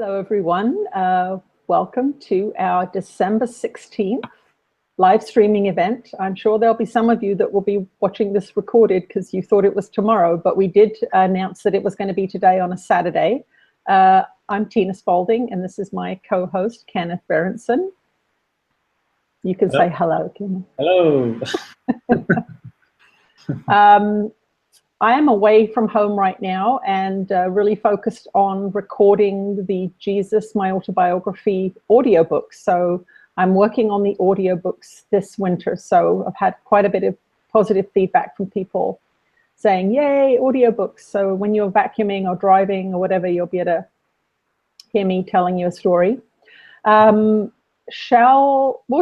Hello, everyone. Welcome to our December 16th live streaming event. I'm sure there'll be some of you that will be watching this recorded because you thought it was tomorrow, but we did announce that it was going to be today on a Saturday. I'm Tina Spalding, and this is my co-host, Kenneth Berenson. You can say hello, Kenneth. Hello. I am away from home right now and really focused on recording the Jesus, My Autobiography audiobooks. So I'm working on the audiobooks this winter. So I've had quite a bit of positive feedback from people saying, yay, audiobooks. So when you're vacuuming or driving or whatever, you'll be able to hear me telling you a story. We'll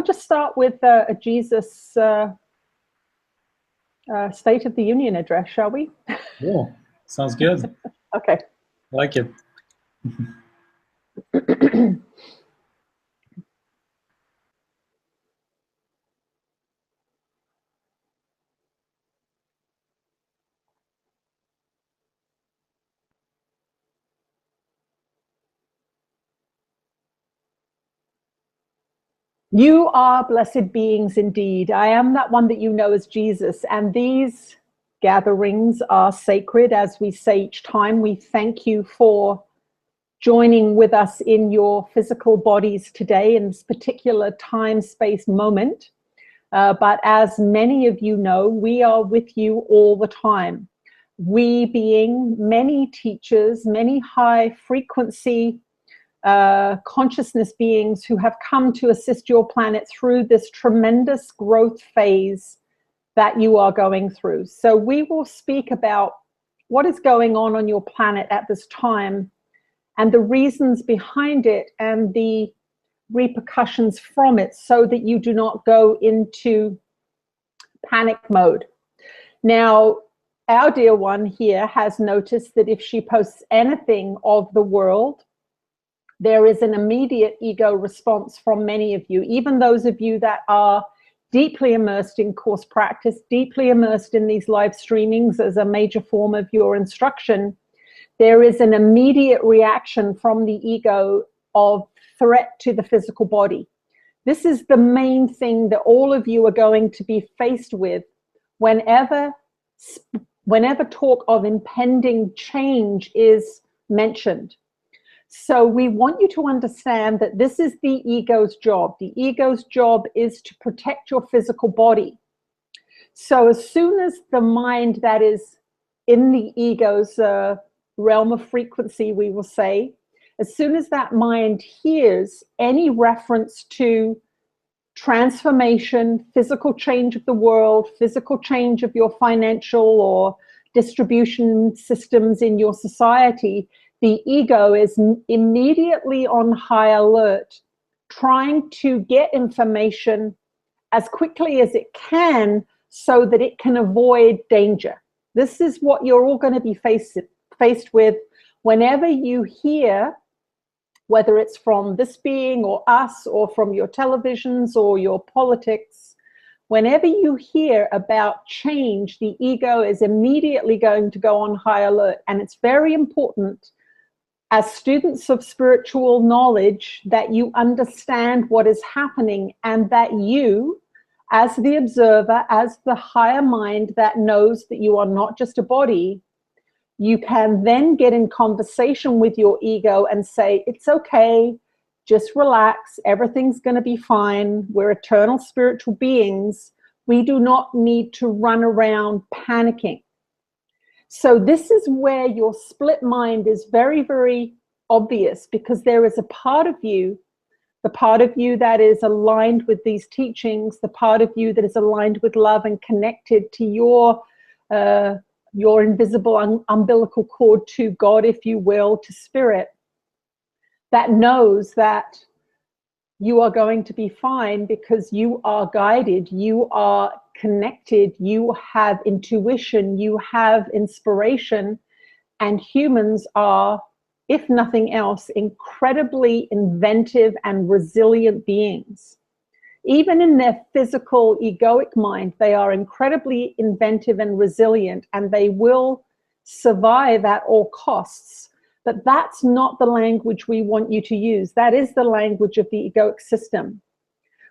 just start with a Jesus State of the Union address, shall we? Yeah, sounds good. Okay. I like it. You are blessed beings indeed. I am that one that you know as Jesus, and these gatherings are sacred. As we say each time, we thank you for joining with us in your physical bodies today in this particular time, space, moment. But as many of you know, we are with you all the time. We being many teachers, many high frequency consciousness beings who have come to assist your planet through this tremendous growth phase that you are going through. So we will speak about what is going on your planet at this time and the reasons behind it and the repercussions from it so that you do not go into panic mode. Now, our dear one here has noticed that if she posts anything of the world, there is an immediate ego response from many of you, even those of you that are deeply immersed in course practice, deeply immersed in these live streamings as a major form of your instruction. There is an immediate reaction from the ego of threat to the physical body. This is the main thing that all of you are going to be faced with whenever talk of impending change is mentioned. So we want you to understand that this is the ego's job. The ego's job is to protect your physical body. So as soon as the mind that is in the ego's realm of frequency, we will say, as soon as that mind hears any reference to transformation, physical change of the world, physical change of your financial or distribution systems in your society, the ego is immediately on high alert, trying to get information as quickly as it can so that it can avoid danger. This is what you're all going to be faced with whenever you hear, whether it's from this being or us or from your televisions or your politics, whenever you hear about change, the ego is immediately going to go on high alert. And it's very important as students of spiritual knowledge that you understand what is happening and that you, as the observer, as the higher mind that knows that you are not just a body, you can then get in conversation with your ego and say, it's okay, just relax, everything's going to be fine. We're eternal spiritual beings. We do not need to run around panicking. So this is where your split mind is very, very obvious, because there is a part of you, the part of you that is aligned with these teachings, the part of you that is aligned with love and connected to your invisible umbilical cord to God, if you will, to spirit, that knows that you are going to be fine because you are guided, you are connected, you have intuition, you have inspiration, and humans are, if nothing else, incredibly inventive and resilient beings. Even in their physical egoic mind, they are incredibly inventive and resilient, and they will survive at all costs. But that's not the language we want you to use. That is the language of the egoic system.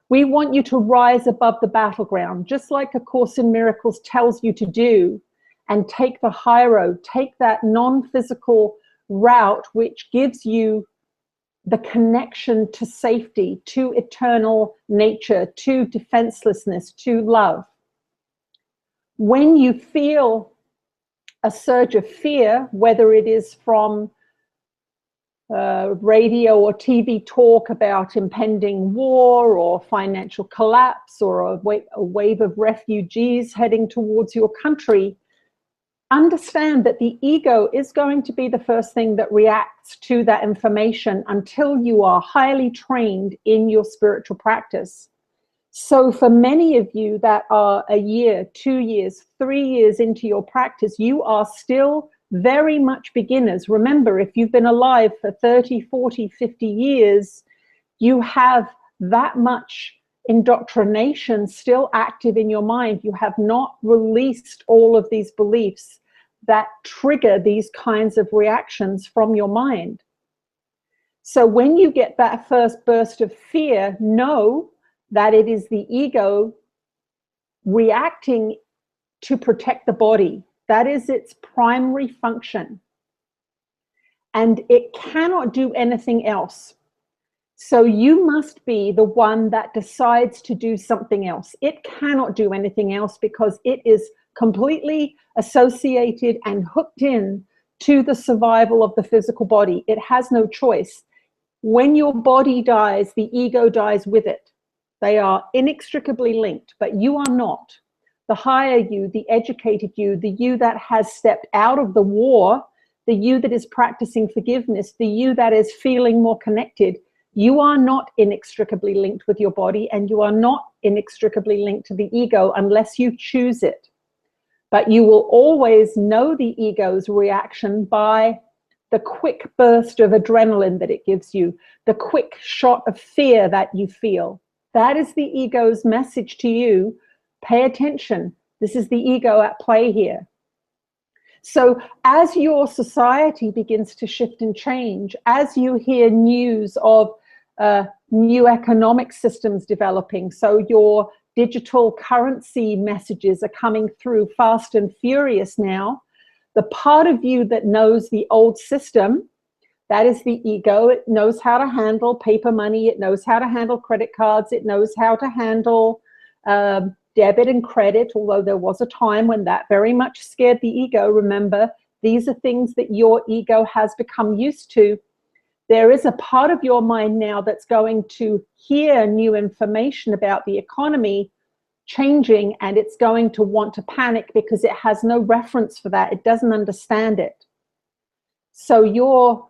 We want you to rise above the battleground, just like A Course in Miracles tells you to do, and take the high road, take that non-physical route, which gives you the connection to safety, to eternal nature, to defenselessness, to love. When you feel a surge of fear, whether it is from radio or TV talk about impending war or financial collapse or a wave of refugees heading towards your country, understand that the ego is going to be the first thing that reacts to that information until you are highly trained in your spiritual practice. So for many of you that are a year, 2 years, 3 years into your practice, you are still very much beginners. Remember, if you've been alive for 30, 40, 50 years, you have that much indoctrination still active in your mind. You have not released all of these beliefs that trigger these kinds of reactions from your mind. So when you get that first burst of fear, know that it is the ego reacting to protect the body. That is its primary function. And it cannot do anything else. So you must be the one that decides to do something else. It cannot do anything else because it is completely associated and hooked in to the survival of the physical body. It has no choice. When your body dies, the ego dies with it. They are inextricably linked, but you are not. The higher you, the educated you, the you that has stepped out of the war, the you that is practicing forgiveness, the you that is feeling more connected, you are not inextricably linked with your body, and you are not inextricably linked to the ego unless you choose it. But you will always know the ego's reaction by the quick burst of adrenaline that it gives you, the quick shot of fear that you feel. That is the ego's message to you. Pay attention. This is the ego at play here. So as your society begins to shift and change, as you hear news of new economic systems developing, so your digital currency messages are coming through fast and furious now, the part of you that knows the old system, that is the ego. It knows how to handle paper money. It knows how to handle credit cards. It knows how to handle debit and credit, although there was a time when that very much scared the ego. Remember, these are things that your ego has become used to. There is a part of your mind now that's going to hear new information about the economy changing, and it's going to want to panic because it has no reference for that. It doesn't understand it. So your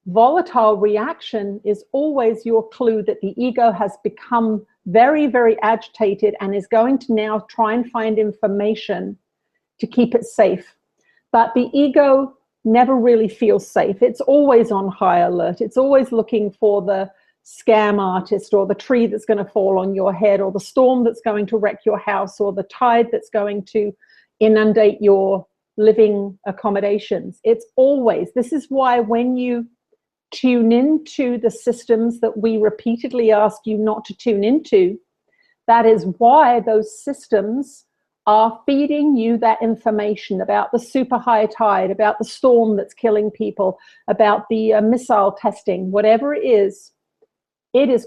volatile reaction is always your clue that the ego has become very, very agitated and is going to now try and find information to keep it safe. But the ego never really feels safe. It's always on high alert. It's always looking for the scam artist, or the tree that's going to fall on your head, or the storm that's going to wreck your house, or the tide that's going to inundate your living accommodations. It's always, this is why when you tune into the systems that we repeatedly ask you not to tune into, that is why those systems are feeding you that information about the super high tide, about the storm that's killing people, about the missile testing, whatever it is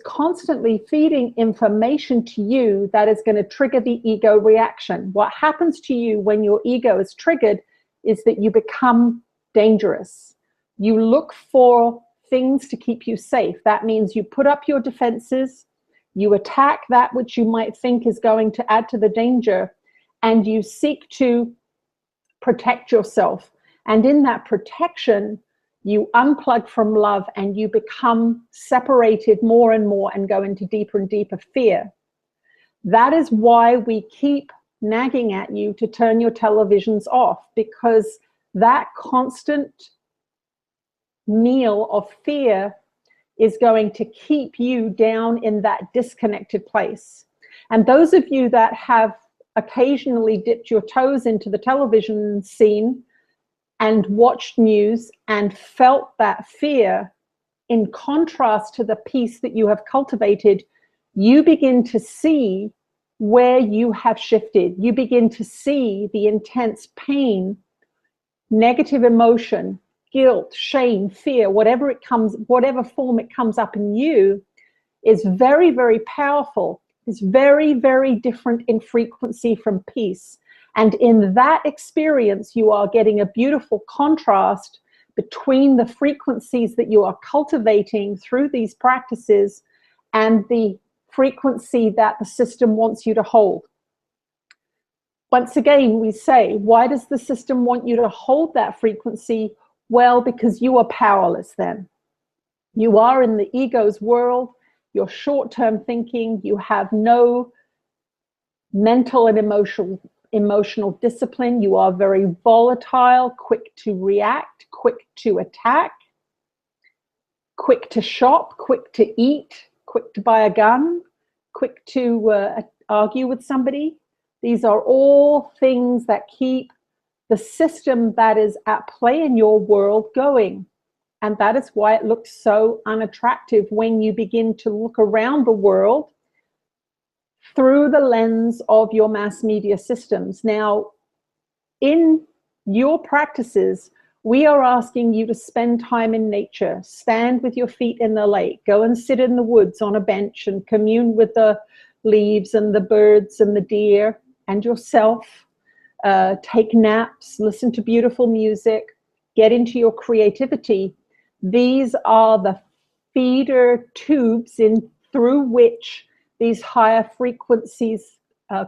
constantly feeding information to you that is going to trigger the ego reaction. What happens to you when your ego is triggered is that you become dangerous. You look for things to keep you safe. That means you put up your defenses, you attack that which you might think is going to add to the danger, and you seek to protect yourself. And in that protection, you unplug from love and you become separated more and more and go into deeper and deeper fear. That is why we keep nagging at you to turn your televisions off, because that constant meal of fear is going to keep you down in that disconnected place. And those of you that have occasionally dipped your toes into the television scene, and watched news and felt that fear in contrast to the peace that you have cultivated, you begin to see where you have shifted. You begin to see the intense pain, negative emotion, guilt, shame, fear, whatever form it comes up in you, is very, very powerful. It's very, very different in frequency from peace. And in that experience, you are getting a beautiful contrast between the frequencies that you are cultivating through these practices and the frequency that the system wants you to hold. Once again, we say, why does the system want you to hold that frequency? Well, because you are powerless then. You are in the ego's world, you're short-term thinking, you have no mental and emotional discipline, you are very volatile, quick to react, quick to attack, quick to shop, quick to eat, quick to buy a gun, quick to argue with somebody. These are all things that keep the system that is at play in your world going. And that is why it looks so unattractive when you begin to look around the world through the lens of your mass media systems. Now, in your practices, we are asking you to spend time in nature, stand with your feet in the lake, go and sit in the woods on a bench and commune with the leaves and the birds and the deer and yourself. Take naps, listen to beautiful music, get into your creativity. These are the feeder tubes through which these higher frequencies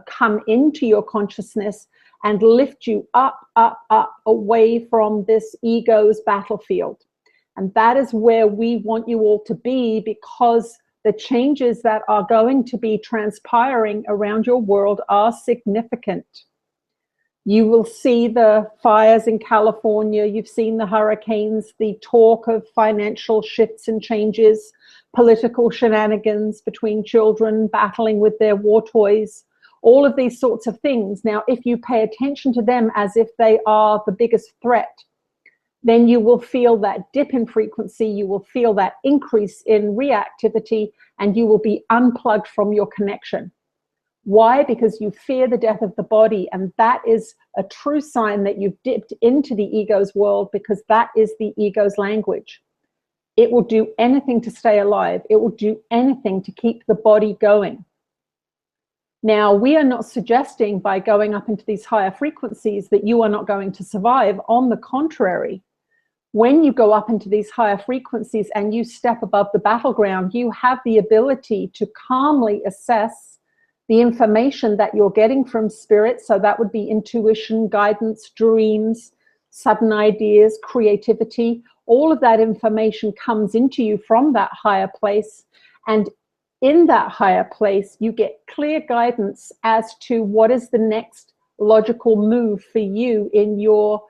come into your consciousness and lift you up, up, up, away from this ego's battlefield. And that is where we want you all to be, because the changes that are going to be transpiring around your world are significant. You will see the fires in California, you've seen the hurricanes, the talk of financial shifts and changes, political shenanigans between children battling with their war toys, all of these sorts of things. Now, if you pay attention to them as if they are the biggest threat, then you will feel that dip in frequency, you will feel that increase in reactivity, and you will be unplugged from your connection. Why? Because you fear the death of the body, and that is a true sign that you've dipped into the ego's world, because that is the ego's language. It will do anything to stay alive. It will do anything to keep the body going. Now, we are not suggesting by going up into these higher frequencies that you are not going to survive. On the contrary, when you go up into these higher frequencies and you step above the battleground, you have the ability to calmly assess the information that you're getting from spirit. So that would be intuition, guidance, dreams, sudden ideas, creativity. All of that information comes into you from that higher place. And in that higher place, you get clear guidance as to what is the next logical move for you in your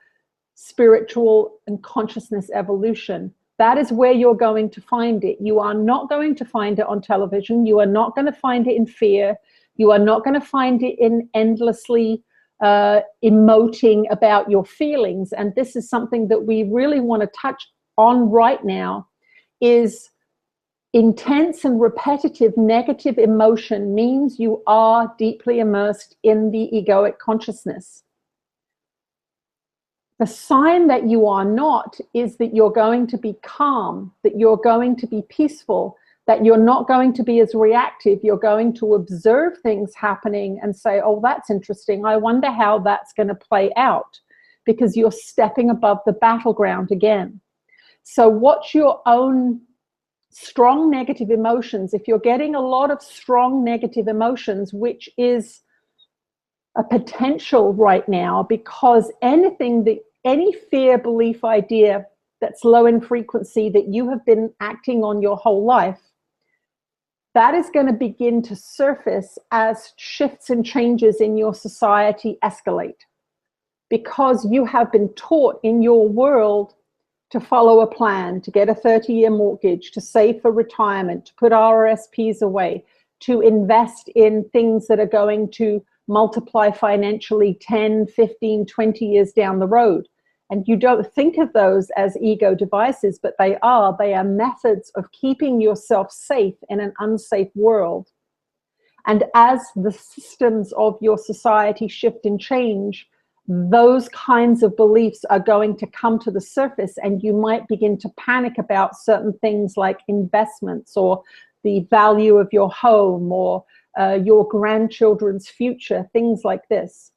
spiritual and consciousness evolution. That is where you're going to find it. You are not going to find it on television. You are not going to find it in fear. You are not going to find it in endlessly emoting about your feelings. And this is something that we really want to touch on right now, is intense and repetitive negative emotion means you are deeply immersed in the egoic consciousness. The sign that you are not is that you're going to be calm, that you're going to be peaceful, that you're not going to be as reactive. You're going to observe things happening and say, oh, that's interesting. I wonder how that's going to play out, because you're stepping above the battleground again. So watch your own strong negative emotions. If you're getting a lot of strong negative emotions, which is a potential right now, because any fear, belief, idea that's low in frequency that you have been acting on your whole life, that is going to begin to surface as shifts and changes in your society escalate, because you have been taught in your world to follow a plan, to get a 30-year mortgage, to save for retirement, to put RRSPs away, to invest in things that are going to multiply financially 10, 15, 20 years down the road. And you don't think of those as ego devices, but they are methods of keeping yourself safe in an unsafe world. And as the systems of your society shift and change, those kinds of beliefs are going to come to the surface, and you might begin to panic about certain things like investments or the value of your home or your grandchildren's future, things like this.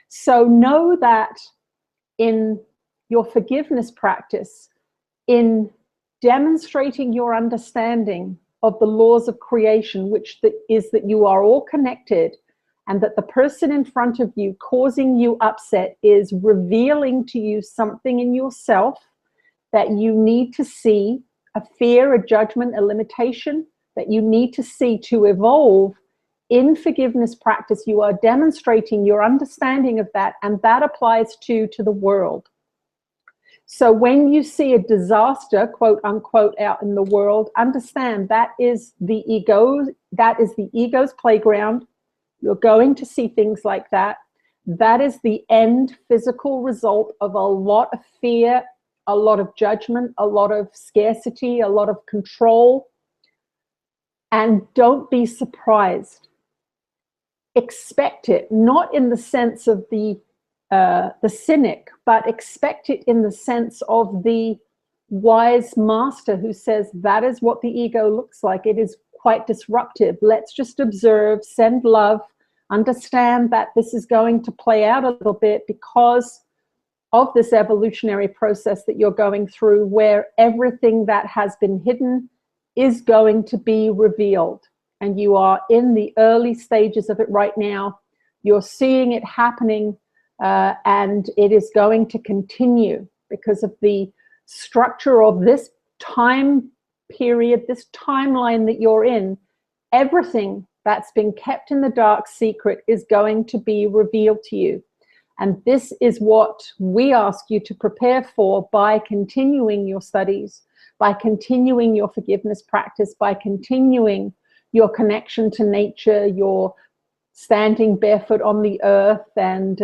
So know that in your forgiveness practice, in demonstrating your understanding of the laws of creation, which is that you are all connected, and that the person in front of you causing you upset is revealing to you something in yourself that you need to see, a fear, a judgment, a limitation that you need to see to evolve. In forgiveness practice, you are demonstrating your understanding of that, and that applies to the world. So when you see a disaster, quote unquote, out in the world, understand that is the ego, that is the ego's playground. You're going to see things like that. That is the end physical result of a lot of fear, a lot of judgment, a lot of scarcity, a lot of control. And don't be surprised. Expect it, not in the sense of the cynic, but expect it in the sense of the wise master who says that is what the ego looks like. It is quite disruptive. Let's just observe, send love, understand that this is going to play out a little bit because of this evolutionary process that you're going through, where everything that has been hidden is going to be revealed. And you are in the early stages of it right now. You're seeing it happening, and it is going to continue because of the structure of this time period, this timeline that you're in. Everything that's been kept in the dark secret is going to be revealed to you. And this is what we ask you to prepare for by continuing your studies, by continuing your forgiveness practice, by continuing your connection to nature, your standing barefoot on the earth and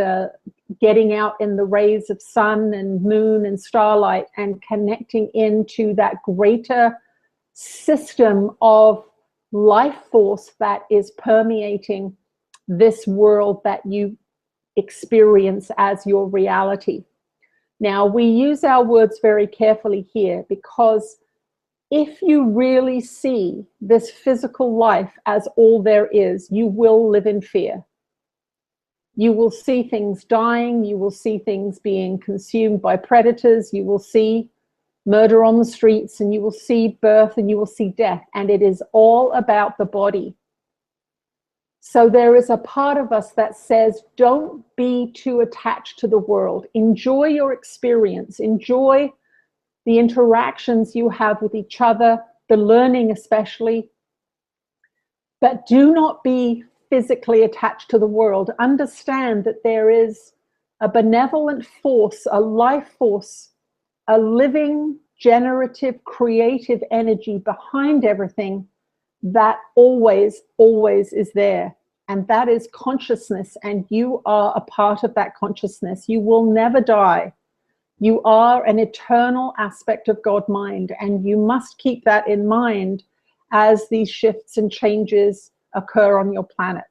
getting out in the rays of sun and moon and starlight and connecting into that greater system of life force that is permeating this world that you experience as your reality. Now, we use our words very carefully here because if you really see this physical life as all there is, you will live in fear. You will see things dying, you will see things being consumed by predators, you will see murder on the streets, and you will see birth and you will see death, and it is all about the body. So there is a part of us that says, don't be too attached to the world. Enjoy your experience, enjoy the interactions you have with each other, the learning especially, but do not be physically attached to the world. Understand that there is a benevolent force, a life force, a living, generative, creative energy behind everything that always, always is there. And that is consciousness, and you are a part of that consciousness. You will never die. You are an eternal aspect of God mind, and you must keep that in mind as these shifts and changes occur on your planet.